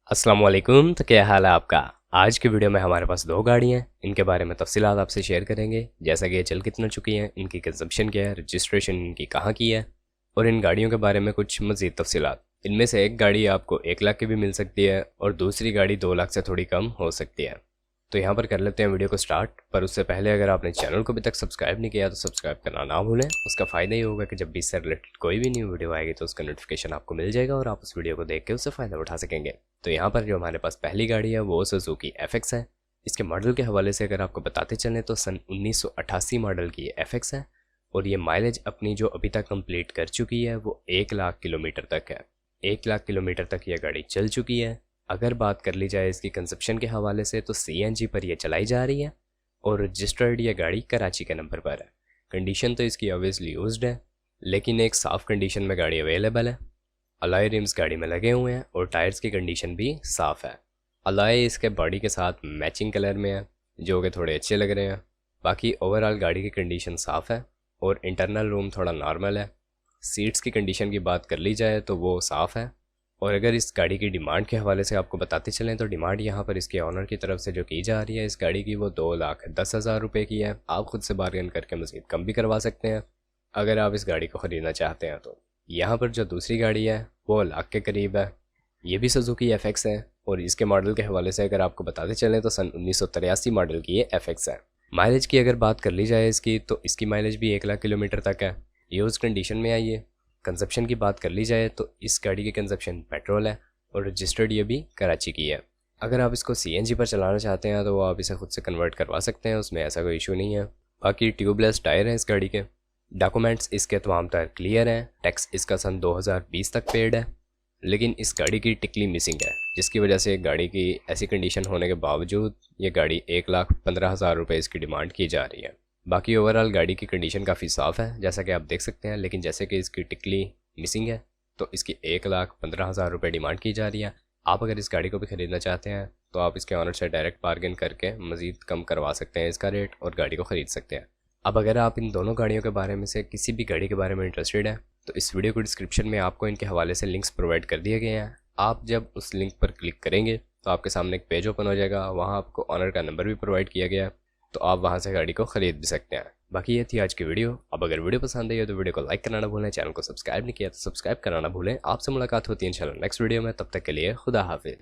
अस्सलाम वालेकुम। तो क्या हाल है आपका। आज की वीडियो में हमारे पास दो गाड़ी हैं, इनके बारे में तफसीलात आपसे शेयर करेंगे। जैसा कि ये चल कितना चुकी हैं, इनकी कंजप्शन क्या है, रजिस्ट्रेशन इनकी कहाँ की है और इन गाड़ियों के बारे में कुछ मज़ीद तफसीलात। इनमें से एक गाड़ी आपको 1 लाख की भी मिल सकती है और दूसरी गाड़ी 2 लाख से थोड़ी कम हो सकती है। तो यहाँ पर कर लेते हैं वीडियो को स्टार्ट। पर उससे पहले अगर आपने चैनल को अभी तक सब्सक्राइब नहीं किया तो सब्सक्राइब करना ना भूलें। उसका फ़ायदा ये होगा कि जब भी इससे रिलेटेड कोई भी न्यू वीडियो आएगी तो उसका नोटिफिकेशन आपको मिल जाएगा और आप उस वीडियो को देख के उससे फ़ायदा उठा सकेंगे। तो यहाँ पर जो हमारे पास पहली गाड़ी है वो सुजुकी FX है। इसके मॉडल के हवाले से अगर आपको बताते चलें तो सन 1988 मॉडल की ये FX है और ये माइलेज अपनी जो अभी तक कंप्लीट कर चुकी है वो 1 लाख किलोमीटर तक है। 1 लाख किलोमीटर तक ये गाड़ी चल चुकी है। अगर बात कर ली जाए इसकी कंजप्शन के हवाले से तो CNG पर यह चलाई जा रही है और रजिस्टर्ड ये गाड़ी कराची के नंबर पर है। कंडीशन तो इसकी ऑब्वियसली यूज्ड है लेकिन एक साफ़ कंडीशन में गाड़ी अवेलेबल है। अलॉय रिम्स गाड़ी में लगे हुए हैं और टायर्स की कंडीशन भी साफ़ है। अलॉय इसके बॉडी के साथ मैचिंग कलर में है जो कि थोड़े अच्छे लग रहे हैं। बाकी ओवरऑल गाड़ी की कंडीशन साफ़ है और इंटरनल रूम थोड़ा नॉर्मल है। सीट्स की कंडीशन की बात कर ली जाए तो वो साफ़ है। और अगर इस गाड़ी की डिमांड के हवाले से आपको बताते चलें तो डिमांड यहाँ पर इसके ऑनर की तरफ से जो की जा रही है इस गाड़ी की वो 2,10,000 रुपये की है। आप खुद से बार्गेन करके मज़ीद कम भी करवा सकते हैं अगर आप इस गाड़ी को ख़रीदना चाहते हैं। तो यहाँ पर जो दूसरी गाड़ी है वो लाख के करीब है। ये भी सुजुकी FX है और इसके मॉडल के हवाले से अगर आपको बताते चलें तो सन 1983 मॉडल की ये FX है। माइलेज की अगर बात कर ली जाए इसकी तो इसकी माइलेज भी 1 लाख किलोमीटर तक है। यूज़ कंडीशन में आई है। कंजप्शन की बात कर ली जाए तो इस गाड़ी की कंजप्शन पेट्रोल है और रजिस्टर्ड ये भी कराची की है। अगर आप इसको CNG पर चलाना चाहते हैं तो वो आप इसे खुद से कन्वर्ट करवा सकते हैं, उसमें ऐसा कोई इशू नहीं है। बाकी ट्यूबलेस टायर हैं इस गाड़ी के। डॉक्यूमेंट्स इसके तमाम टायर क्लियर हैं। टैक्स इसका सन 2020 तक पेड है लेकिन इस गाड़ी की टिकली मिसिंग है जिसकी वजह से गाड़ी की ऐसी कंडीशन होने के बावजूद ये गाड़ी 1,15,000 रुपये इसकी डिमांड की जा रही है। बाकी ओवरऑल गाड़ी की कंडीशन काफ़ी साफ़ है जैसा कि आप देख सकते हैं, लेकिन जैसे कि इसकी टिकली मिसिंग है तो इसकी 1,15,000 रुपये डिमांड की जा रही है। आप अगर इस गाड़ी को भी ख़रीदना चाहते हैं तो आप इसके ऑनर से डायरेक्ट बार्गेन करके मज़ीद कम करवा सकते हैं इसका रेट और गाड़ी को ख़रीद सकते हैं। अब अगर आप इन दोनों गाड़ियों के बारे में से किसी भी गाड़ी के बारे में इंटरेस्टेड हैं तो इस वीडियो को डिस्क्रिप्शन में आपको इनके हवाले से लिंक्स प्रोवाइड कर दिए गए हैं। आप जब उस लिंक पर क्लिक करेंगे तो आपके सामने एक पेज ओपन हो जाएगा, वहाँ आपको ऑनर का नंबर भी प्रोवाइड किया गया है तो आप वहाँ से गाड़ी को ख़रीद भी सकते हैं। बाकी ये थी आज की वीडियो। अब अगर वीडियो पसंद आई हो तो वीडियो को लाइक करना ना भूलें, चैनल को सब्सक्राइब नहीं किया तो सब्सक्राइब करना ना भूलें। आपसे मुलाकात होती है इंशाल्लाह नेक्स्ट वीडियो में, तब तक के लिए खुदा हाफिज़।